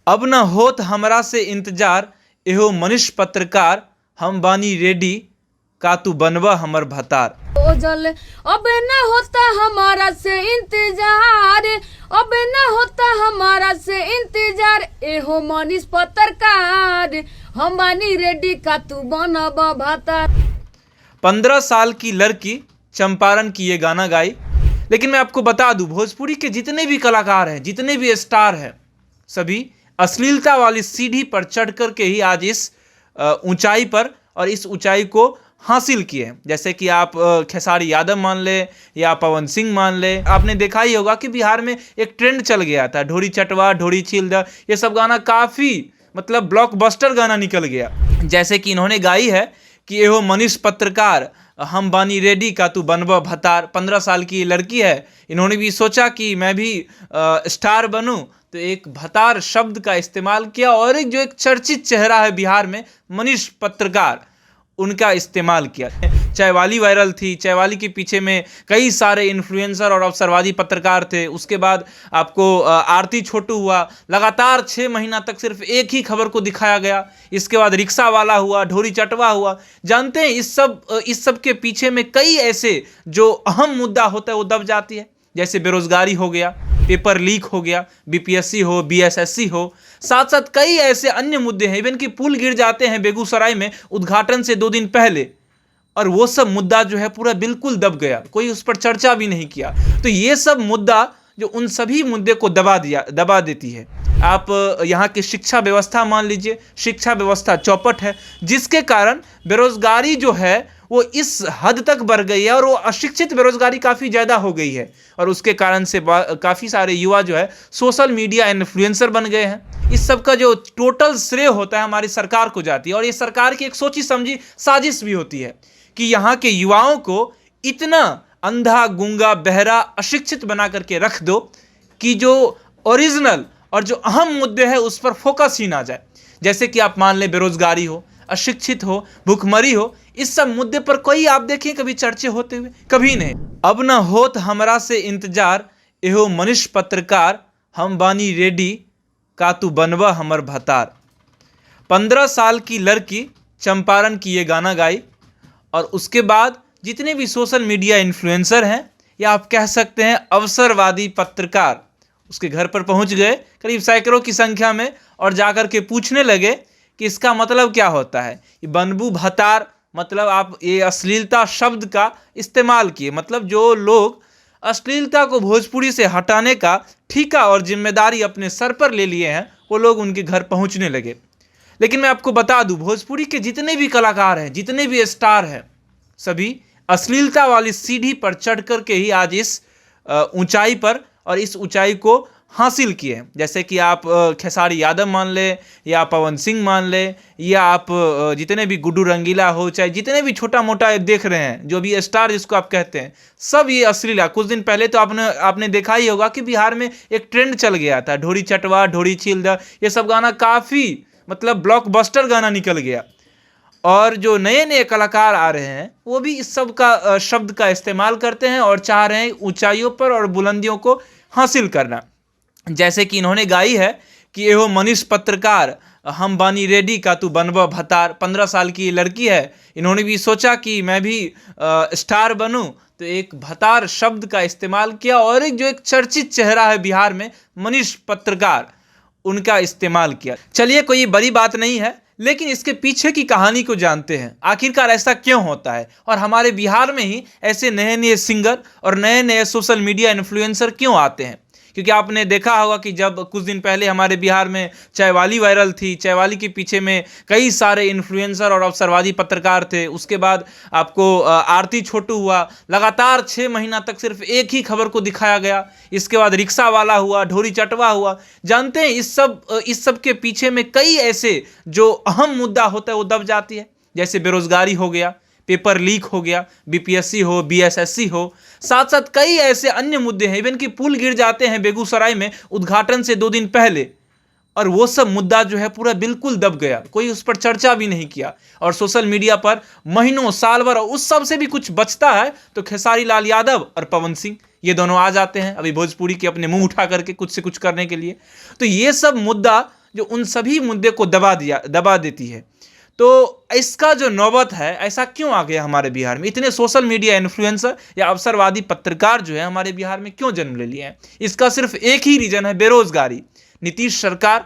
अब न होत हमरा से इंतजार, एहो मनीष पत्रकार, हम बानी रेडी, का तू बनवा हमर भतार। जल अब न होता हमारा से इंतजार, अब न होता हमारा से इंतजार, एहो मनीष पत्रकार, हम बानी रेडी, का तू बनवा भतार। 15 साल की लड़की चंपारण की ये गाना गाई। लेकिन मैं आपको बता दूं, भोजपुरी के जितने भी कलाकार हैं, जितने भी स्टार हैं, सभी अश्लीलता वाली सीढ़ी पर चढ़ कर के ही आज इस ऊंचाई पर और इस ऊंचाई को हासिल किए हैं। जैसे कि आप खेसारी यादव मान ले या पवन सिंह मान ले। आपने देखा ही होगा कि बिहार में एक ट्रेंड चल गया था, ढोरी चटवा ढोरी छील द, ये सब गाना काफ़ी मतलब ब्लॉकबस्टर गाना निकल गया। जैसे कि इन्होंने गाई है कि एहो मनीष पत्रकार, हम बानी रेडी, का तू बनवा भतार। 15 साल की लड़की है, इन्होंने भी सोचा कि मैं भी स्टार बनूं, तो एक भतार शब्द का इस्तेमाल किया और एक जो एक चर्चित चेहरा है बिहार में, मनीष पत्रकार, उनका इस्तेमाल किया। चायवाली वायरल थी, चायवाली के पीछे में कई सारे इन्फ्लुएंसर और अवसरवादी पत्रकार थे। उसके बाद आपको आरती छोटू हुआ, लगातार 6 महीना तक सिर्फ एक ही खबर को दिखाया गया। इसके बाद रिक्शा वाला हुआ, ढोरी चटवा हुआ। जानते हैं इस सब के पीछे में कई ऐसे जो अहम मुद्दा होता है वो दब जाती है। जैसे बेरोजगारी हो गया, पेपर लीक हो गया, बीपीएससी हो, बीएसएससी हो, साथ साथ कई ऐसे अन्य मुद्दे हैं। इवन कि पुल गिर जाते हैं बेगूसराय में उद्घाटन से 2 दिन पहले, और वो सब मुद्दा जो है पूरा बिल्कुल दब गया, कोई उस पर चर्चा भी नहीं किया। तो ये सब मुद्दा जो उन सभी मुद्दे को दबा देती है। आप यहाँ की शिक्षा व्यवस्था मान लीजिए, शिक्षा व्यवस्था चौपट है, जिसके कारण बेरोजगारी जो है वो इस हद तक बढ़ गई है और वो अशिक्षित बेरोजगारी काफ़ी ज़्यादा हो गई है। और उसके कारण से काफ़ी सारे युवा जो है सोशल मीडिया इन्फ्लुएंसर बन गए हैं। इस सब का जो टोटल श्रेय होता है हमारी सरकार को जाती है, और ये सरकार की एक सोची समझी साजिश भी होती है कि यहाँ के युवाओं को इतना अंधा, गूंगा, बहरा, अशिक्षित बना करके रख दो कि जो ओरिजिनल और जो अहम मुद्दे हैं उस पर फोकस ही ना जाए। जैसे कि आप मान लें बेरोजगारी हो, अशिक्षित हो, भुखमरी हो, इस सब मुद्दे पर कोई आप देखें कभी चर्चे होते हुए, कभी नहीं। अब न होत हमरा से इंतजार, एहो मनीष पत्रकार, हम बानी रेडी, का तू बनवा हमर भतार। 15 साल की लड़की चंपारण की ये गाना गाई, और उसके बाद जितने भी सोशल मीडिया इन्फ्लुएंसर हैं, या आप कह सकते हैं अवसरवादी पत्रकार, उसके घर पर पहुंच गए करीब सैकड़ों की संख्या में, और जाकर के पूछने लगे कि इसका मतलब क्या होता है। ये बनबू भतार मतलब आप ये अश्लीलता शब्द का इस्तेमाल किए। मतलब जो लोग अश्लीलता को भोजपुरी से हटाने का ठेका और जिम्मेदारी अपने सर पर ले लिए हैं, वो लोग उनके घर पहुंचने लगे। लेकिन मैं आपको बता दूं, भोजपुरी के जितने भी कलाकार हैं, जितने भी स्टार हैं, सभी अश्लीलता वाली सीढ़ी पर चढ़ कर के ही आज इस ऊंचाई पर और इस ऊंचाई को हासिल किए हैं। जैसे कि आप खेसारी यादव मान ले या पवन सिंह मान ले, या आप जितने भी गुड्डू रंगीला हो, चाहे जितने भी छोटा मोटा देख रहे हैं, जो भी स्टार जिसको आप कहते हैं, सब ये अश्लील। कुछ दिन पहले तो आपने देखा ही होगा कि बिहार में एक ट्रेंड चल गया था, ढोरी चटवा ढोरी छील द, ये सब गाना काफ़ी मतलब ब्लॉकबस्टर गाना निकल गया। और जो नए नए कलाकार आ रहे हैं वो भी इस सब का शब्द का इस्तेमाल करते हैं और चाह रहे हैं ऊंचाइयों पर और बुलंदियों को हासिल करना। जैसे कि इन्होंने गाई है कि एहो मनीष पत्रकार, हम बानी रेडी, का तू बनवा भतार। 15 साल की लड़की है, इन्होंने भी सोचा कि मैं भी स्टार बनूं, तो एक भतार शब्द का इस्तेमाल किया और एक जो एक चर्चित चेहरा है बिहार में, मनीष पत्रकार, उनका इस्तेमाल किया। चलिए, कोई बड़ी बात नहीं है, लेकिन इसके पीछे की कहानी को जानते हैं, आखिरकार ऐसा क्यों होता है, और हमारे बिहार में ही ऐसे नए नए सिंगर और नए नए सोशल मीडिया इन्फ्लुएंसर क्यों आते हैं। क्योंकि आपने देखा होगा कि जब कुछ दिन पहले हमारे बिहार में चायवाली वायरल थी, चायवाली के पीछे में कई सारे इन्फ्लुएंसर और अवसरवादी पत्रकार थे। उसके बाद आपको आरती छोटू हुआ, लगातार 6 महीना तक सिर्फ एक ही खबर को दिखाया गया। इसके बाद रिक्शा वाला हुआ, ढोरी चटवा हुआ। जानते हैं इस सब के पीछे में कई ऐसे जो अहम मुद्दा होता है वो दब जाती है। जैसे बेरोजगारी हो गया, पेपर लीक हो गया, बीपीएससी हो, बीएसएससी हो, साथ साथ कई ऐसे अन्य मुद्दे हैं। इवन कि पुल गिर जाते हैं बेगूसराय में उद्घाटन से 2 दिन पहले, और वो सब मुद्दा जो है पूरा बिल्कुल दब गया, कोई उस पर चर्चा भी नहीं किया। और सोशल मीडिया पर महीनों साल भर उस सब से भी कुछ बचता है तो खेसारी लाल यादव और पवन सिंह, ये दोनों आ जाते हैं अभी भोजपुरी के अपने मुंह उठा करके कुछ से कुछ करने के लिए। तो ये सब मुद्दा जो उन सभी मुद्दे को दबा देती है। तो इसका जो नौबत है, ऐसा क्यों आ गया हमारे बिहार में? इतने सोशल मीडिया इन्फ्लुएंसर या अवसरवादी पत्रकार जो है हमारे बिहार में क्यों जन्म ले लिए हैं? इसका सिर्फ एक ही रीजन है, बेरोजगारी। नीतीश सरकार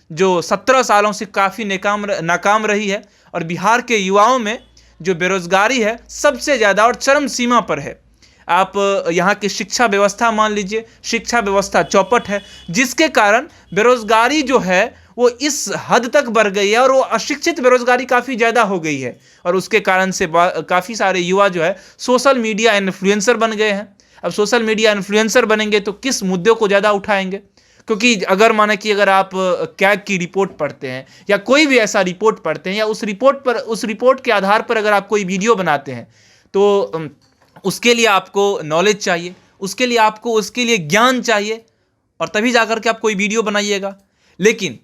जो 17 सालों से काफ़ी नाकाम रही है और बिहार के युवाओं में जो बेरोजगारी है सबसे ज़्यादा और चरम सीमा पर है। आप यहाँ की शिक्षा व्यवस्था मान लीजिए, शिक्षा व्यवस्था चौपट है, जिसके कारण बेरोजगारी जो है वो इस हद तक बढ़ गई है और वो अशिक्षित बेरोजगारी काफ़ी ज़्यादा हो गई है। और उसके कारण से काफ़ी सारे युवा जो है सोशल मीडिया इन्फ्लुएंसर बन गए हैं। अब सोशल मीडिया इन्फ्लुएंसर बनेंगे तो किस मुद्दों को ज़्यादा उठाएंगे? क्योंकि अगर माने कि अगर आप कैग की रिपोर्ट पढ़ते हैं या कोई भी ऐसा रिपोर्ट पढ़ते हैं या उस रिपोर्ट के आधार पर अगर आप कोई वीडियो बनाते हैं तो उसके लिए आपको नॉलेज चाहिए, उसके लिए ज्ञान चाहिए और तभी जाकर के आप कोई वीडियो बनाइएगा। लेकिन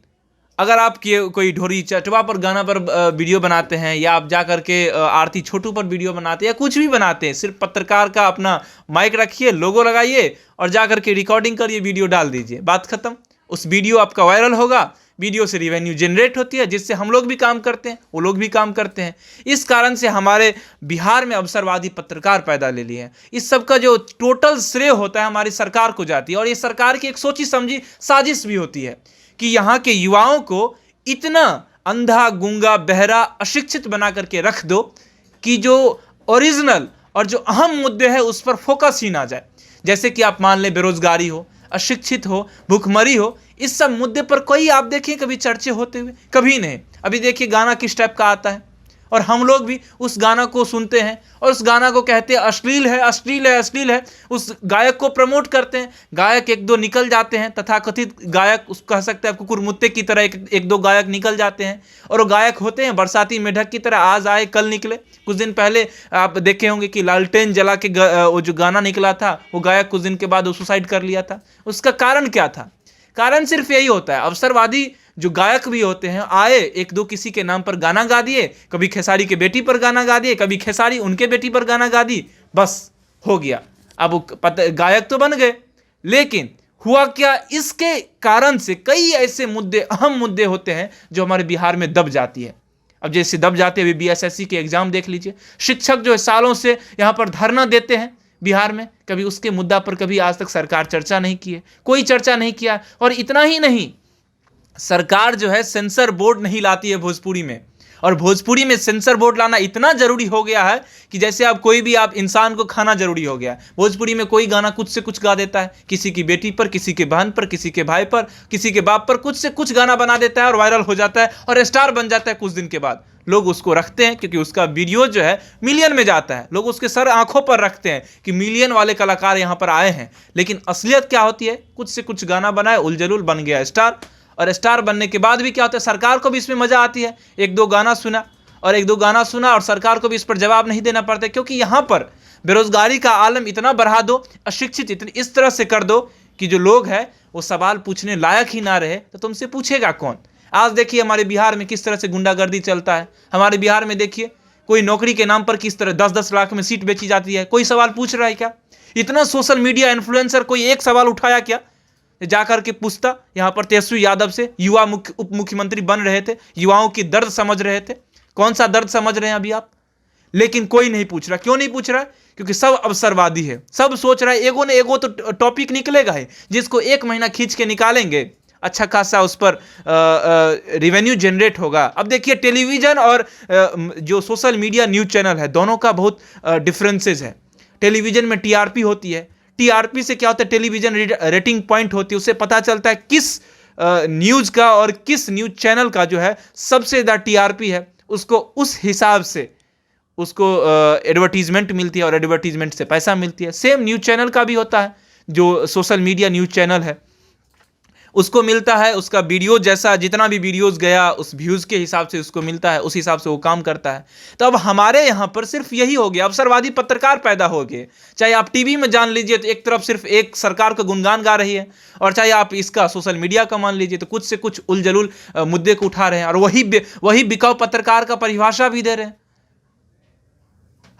अगर आप कोई ढोरी चटवा पर गाना पर वीडियो बनाते हैं या आप जाकर के आरती छोटू पर वीडियो बनाते हैं या कुछ भी बनाते हैं, सिर्फ पत्रकार का अपना माइक रखिए, लोगो लगाइए और जाकर के रिकॉर्डिंग करिए, वीडियो डाल दीजिए, बात खत्म। उस वीडियो आपका वायरल होगा, वीडियो से रिवेन्यू जनरेट होती है, जिससे हम लोग भी काम करते हैं, वो लोग भी काम करते हैं। इस कारण से हमारे बिहार में अवसरवादी पत्रकार पैदा ले लिए हैं। इस सब का जो टोटल श्रेय होता है हमारी सरकार को जाती है और ये सरकार की एक सोची समझी साजिश भी होती है कि यहाँ के युवाओं को इतना अंधा, गूंगा, बहरा, अशिक्षित बना करके रख दो कि जो ओरिजिनल और जो अहम मुद्दे हैं उस पर फोकस ही ना जाए। जैसे कि आप मान लें बेरोजगारी हो, अशिक्षित हो, भूखमरी हो, इस सब मुद्दे पर कोई आप देखिए कभी चर्चे होते हुए, कभी नहीं। अभी देखिए गाना किस टाइप का आता है और हम लोग भी उस गाना को सुनते हैं और उस गाना को कहते हैं अश्लील है, अश्लील है, अश्लील है। उस गायक को प्रमोट करते हैं, गायक एक दो निकल जाते हैं, तथाकथित गायक, उस कह सकते हैं कुकुर मुत्ते की तरह एक दो गायक निकल जाते हैं और वो गायक होते हैं बरसाती मेढक की तरह, आज आए कल निकले। कुछ दिन पहले आप देखे होंगे कि लालटेन जला के वो जो गाना निकला था, वो गायक कुछ दिन के बाद वो सुसाइड कर लिया था। उसका कारण क्या था? कारण सिर्फ यही होता है, अवसरवादी जो गायक भी होते हैं आए, एक दो किसी के नाम पर गाना गा दिए, कभी खेसारी के बेटी पर गाना गा दिए, कभी खेसारी उनके बेटी पर गाना गा दी, बस हो गया। अब गायक तो बन गए, लेकिन हुआ क्या? इसके कारण से कई ऐसे मुद्दे, अहम मुद्दे होते हैं जो हमारे बिहार में दब जाती है। अब जैसे दब जाते हैं, BSSC के एग्जाम देख लीजिए, शिक्षक जो है सालों से यहाँ पर धरना देते हैं बिहार में, कभी उसके मुद्दा पर कभी आज तक सरकार चर्चा नहीं की है, कोई चर्चा नहीं किया। और इतना ही नहीं, सरकार जो है सेंसर बोर्ड नहीं लाती है भोजपुरी में, और भोजपुरी में सेंसर बोर्ड लाना इतना जरूरी हो गया है कि जैसे आप कोई भी आप इंसान को खाना जरूरी हो गया है। भोजपुरी में कोई गाना कुछ से कुछ गा देता है, किसी की बेटी पर, किसी के बहन पर, किसी के भाई पर, किसी के बाप पर कुछ से कुछ गाना बना देता है और वायरल हो जाता है और स्टार बन जाता है। कुछ दिन के बाद लोग उसको रखते हैं क्योंकि उसका वीडियो जो है मिलियन में जाता है, लोग उसके सर आंखों पर रखते हैं कि मिलियन वाले कलाकार यहाँ पर आए हैं। लेकिन असलियत क्या होती है? कुछ से कुछ गाना बनाए, उलझलुल बन गया स्टार। और स्टार बनने के बाद भी क्या होता है? सरकार को भी इसमें मजा आती है, एक दो गाना सुना और सरकार को भी इस पर जवाब नहीं देना पड़ता, क्योंकि यहाँ पर बेरोजगारी का आलम इतना बढ़ा दो, अशिक्षित इतनी इस तरह से कर दो कि जो लोग हैं वो सवाल पूछने लायक ही ना रहे, तो तुमसे पूछेगा कौन? आज देखिए हमारे बिहार में किस तरह से गुंडागर्दी चलता है। हमारे बिहार में देखिए कोई नौकरी के नाम पर किस तरह 10-10 लाख में सीट बेची जाती है। कोई सवाल पूछ रहा है क्या? इतना सोशल मीडिया इन्फ्लुएंसर कोई एक सवाल उठाया क्या? जाकर के पूछता। यहाँ पर तेजस्वी यादव से युवा उप मुख्यमंत्री बन रहे थे, युवाओं की दर्द समझ रहे थे। कौन सा दर्द समझ रहे हैं अभी आप? लेकिन कोई नहीं पूछ रहा। क्यों नहीं पूछ रहा? क्योंकि सब अवसरवादी है, सब सोच रहा है एगो तो टॉपिक निकलेगा है, जिसको 1 महीना खींच के निकालेंगे, अच्छा खासा उस पर रिवेन्यू जनरेट होगा। अब देखिए टेलीविजन और जो सोशल मीडिया न्यूज चैनल है, दोनों का बहुत डिफरेंसेस है। टेलीविजन में टीआरपी होती है, टीआरपी से क्या होता है? टेलीविजन रेटिंग पॉइंट होती है, उससे पता चलता है किस न्यूज़ का और किस न्यूज चैनल का जो है सबसे ज़्यादा टीआरपी है, उसको उस हिसाब से उसको एडवर्टीजमेंट मिलती है और एडवर्टीजमेंट से पैसा मिलती है। सेम न्यूज चैनल का भी होता है, जो सोशल मीडिया न्यूज चैनल है उसको मिलता है, उसका वीडियो जैसा जितना भी वीडियोस गया उस व्यूज़ के हिसाब से उसको मिलता है, उस हिसाब से वो काम करता है। तो अब हमारे यहाँ पर सिर्फ यही हो गया, अवसरवादी पत्रकार पैदा हो गए। चाहे आप टीवी में जान लीजिए तो एक तरफ सिर्फ एक सरकार का गुणगान गा रही है, और चाहे आप इसका सोशल मीडिया का मान लीजिए तो कुछ से कुछ उलझलुल मुद्दे को उठा रहे हैं और वही बिकाऊ पत्रकार का परिभाषा भी दे रहे हैं।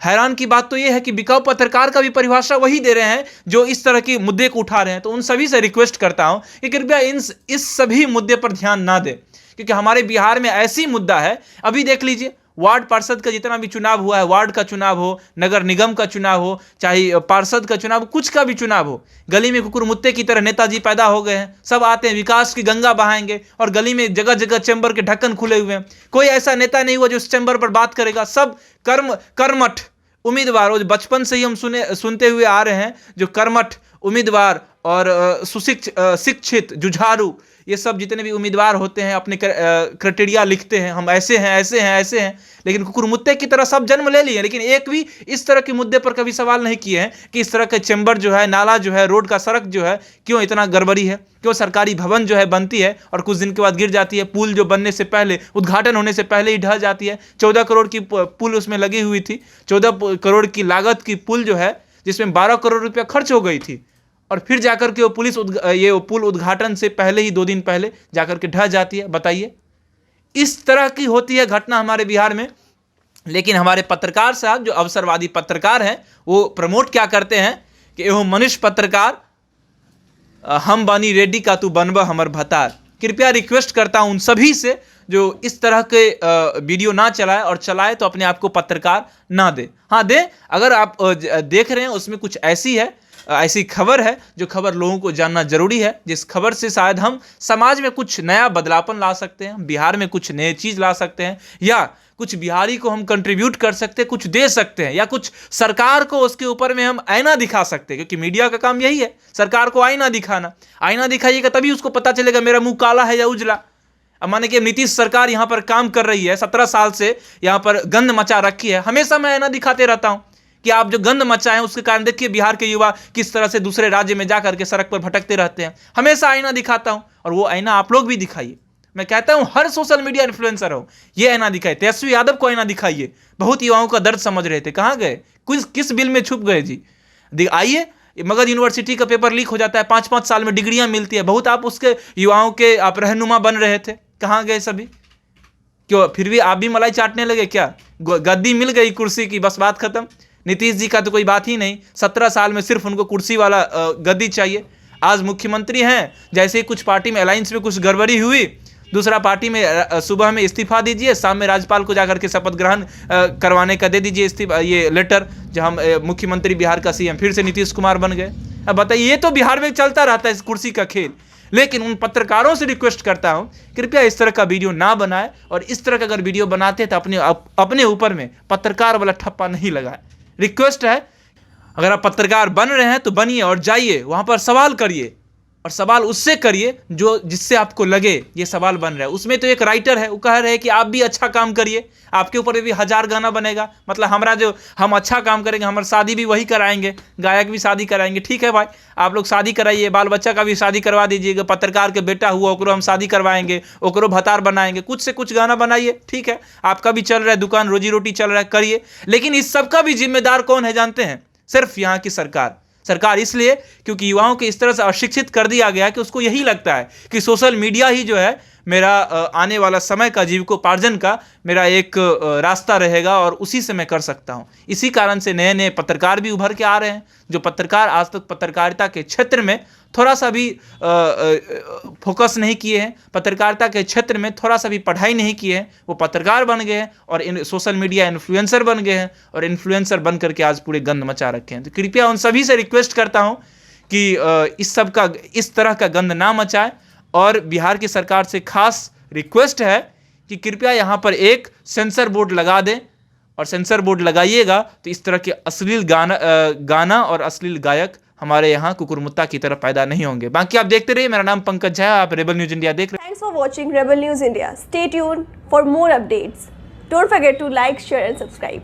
हैरान की बात तो यह है कि बिकाऊ पत्रकार का भी परिभाषा वही दे रहे हैं जो इस तरह के मुद्दे को उठा रहे हैं। तो उन सभी से रिक्वेस्ट करता हूं कि कृपया इस सभी मुद्दे पर ध्यान ना दें, क्योंकि हमारे बिहार में ऐसी मुद्दा है। अभी देख लीजिए, वार्ड पार्षद का जितना भी चुनाव हुआ है, वार्ड का चुनाव हो, नगर निगम का चुनाव हो, चाहे पार्षद का चुनाव, कुछ का भी चुनाव हो, गली में कुकुर मुत्ते की तरह नेताजी पैदा हो गए हैं। सब आते हैं, विकास की गंगा बहाएंगे, और गली में जगह जगह चैम्बर के ढक्कन खुले हुए हैं। कोई ऐसा नेता नहीं हुआ जो इस चैम्बर पर बात करेगा। सब कर्मठ उम्मीदवार, जो बचपन से ही हम सुनते हुए आ रहे हैं, जो कर्मठ उम्मीदवार और शिक्षित जुझारू, ये सब जितने भी उम्मीदवार होते हैं अपने क्राइटेरिया लिखते हैं, हम ऐसे हैं ऐसे हैं ऐसे हैं, लेकिन कुकुर मुत्ते की तरह सब जन्म ले लिए, लेकिन एक भी इस तरह के मुद्दे पर कभी सवाल नहीं किए हैं कि इस तरह के चैम्बर जो है, नाला जो है, रोड का सड़क जो है, क्यों इतना गड़बड़ी है, क्यों सरकारी भवन जो है बनती है और कुछ दिन के बाद गिर जाती है, पुल जो बनने से पहले, उद्घाटन होने से पहले ही ढह जाती है। 14 करोड़ की पुल उसमें लगी हुई थी, 14 करोड़ की लागत की पुल जो है, जिसमें 12 करोड़ रुपया खर्च हो गई थी, और फिर जाकर के वो पुल उद्घाटन से पहले ही 2 दिन पहले जाकर के ढह जाती है। बताइए, इस तरह की होती है घटना हमारे बिहार में। लेकिन हमारे पत्रकार साहब, जो अवसरवादी पत्रकार हैं, वो प्रमोट क्या करते हैं कि एहो मनुष्य पत्रकार, हम बानी रेड्डी का तू बनबा हमर भतार। कृपया रिक्वेस्ट करता हूं उन सभी से जो इस तरह के वीडियो ना चलाए, और चलाए तो अपने आप को पत्रकार ना दे। हाँ दे, अगर आप देख रहे हैं उसमें कुछ ऐसी खबर है जो खबर लोगों को जानना जरूरी है, जिस खबर से शायद हम समाज में कुछ नया बदलापन ला सकते हैं, बिहार में कुछ नई चीज ला सकते हैं, या कुछ बिहारी को हम कंट्रीब्यूट कर सकते हैं, कुछ दे सकते हैं, या कुछ सरकार को उसके ऊपर में हम आईना दिखा सकते हैं, क्योंकि मीडिया का काम यही है, सरकार को आईना दिखाना। आईना दिखाइएगा तभी उसको पता चलेगा मेरा मुंह काला है या उजला। अब माने कि नीतीश सरकार यहाँ पर काम कर रही है, 17 साल से यहाँ पर गंद मचा रखी है, हमेशा मैं आईना दिखाते रहता हूँ कि आप जो गंद मचाए हैं उसके कारण देखिए बिहार के युवा किस तरह से दूसरे राज्य में जाकर के सड़क पर भटकते रहते हैं। हमेशा आईना दिखाता हूं, और वो आईना आप लोग भी दिखाइए। मैं कहता हूं हर सोशल मीडिया इन्फ्लुएंसर हो, ये आईना दिखाइए। तेजस्वी यादव को आईना दिखाइए, बहुत युवाओं का दर्द समझ रहे थे, कहां गए, किस बिल में छुप गए जी। आइए, मगध यूनिवर्सिटी का पेपर लीक हो जाता है, 5-5 साल में डिग्रियां मिलती है, बहुत आप उसके युवाओं के आप रहनुमा बन रहे थे, कहां गए सभी। क्यों फिर भी आप भी मलाई चाटने लगे क्या? गद्दी मिल गई कुर्सी की, बस बात खत्म। नीतीश जी का तो कोई बात ही नहीं, 17 साल में सिर्फ उनको कुर्सी वाला गद्दी चाहिए। आज मुख्यमंत्री हैं, जैसे ही कुछ पार्टी में अलायंस में कुछ गड़बड़ी हुई, दूसरा पार्टी में सुबह में इस्तीफा दीजिए, शाम में राज्यपाल को जाकर के शपथ ग्रहण करवाने का दे दीजिए इस्तीफा, ये लेटर, जो हम मुख्यमंत्री बिहार का सीएम फिर से नीतीश कुमार बन गए। अब बताइए, ये तो बिहार में चलता रहता है इस कुर्सी का खेल। लेकिन उन पत्रकारों से रिक्वेस्ट करता हूं, कृपया इस तरह का वीडियो ना बनाए, और इस तरह का अगर वीडियो बनाते हैं तो अपने ऊपर में पत्रकार वाला ठप्पा नहीं लगाए। रिक्वेस्ट है, अगर आप पत्रकार बन रहे हैं तो बनिए और जाइए वहां पर सवाल करिए, और सवाल उससे करिए जिससे आपको लगे ये सवाल बन रहा है। उसमें तो एक राइटर है, वो कह रहे हैं कि आप भी अच्छा काम करिए, आपके ऊपर भी 1000 गाना बनेगा, मतलब हम अच्छा काम करेंगे, हमारी शादी भी वही कराएंगे, गायक भी शादी कराएंगे। ठीक है भाई, आप लोग शादी कराइए, बाल बच्चा का भी शादी करवा दीजिएगा, पत्रकार के बेटा हुआ ओकरो हम शादी करवाएंगे, ओकरो भतार बनाएंगे, कुछ से कुछ गाना बनाइए। ठीक है, आपका भी चल रहा है, दुकान रोजी रोटी चल रहा है, करिए। लेकिन इस सबका भी जिम्मेदार कौन है जानते हैं? सिर्फ यहाँ की सरकार इसलिए क्योंकि युवाओं को इस तरह से अशिक्षित कर दिया गया है कि उसको यही लगता है कि सोशल मीडिया ही जो है मेरा आने वाला समय का जीविकोपार्जन का मेरा एक रास्ता रहेगा, और उसी से मैं कर सकता हूं। इसी कारण से नए नए पत्रकार भी उभर के आ रहे हैं, जो पत्रकार आज तक पत्रकारिता के क्षेत्र में थोड़ा सा भी फोकस नहीं किए हैं, पत्रकारिता के क्षेत्र में थोड़ा सा भी पढ़ाई नहीं किए हैं, वो पत्रकार बन गए हैं और सोशल मीडिया इन्फ्लुएंसर बन गए हैं, और इन्फ्लुएंसर बन करके आज पूरे गंद मचा रखे हैं। तो कृपया उन सभी से रिक्वेस्ट करता हूं कि इस तरह का गंद ना मचाए, और बिहार की सरकार से खास रिक्वेस्ट है कि कृपया यहाँ पर एक सेंसर बोर्ड लगा दें, और सेंसर बोर्ड लगाइएगा तो इस तरह के अश्लील गाना और अश्लील गायक हमारे यहाँ कुकुरमुत्ता की तरफ पैदा नहीं होंगे। बाकी आप देखते रहिए। मेरा नाम पंकज झा, आप रेबल न्यूज इंडिया देख रहे हैं। Thanks for watching rebel news India. Stay tuned for more updates. Don't forget to like, share and subscribe.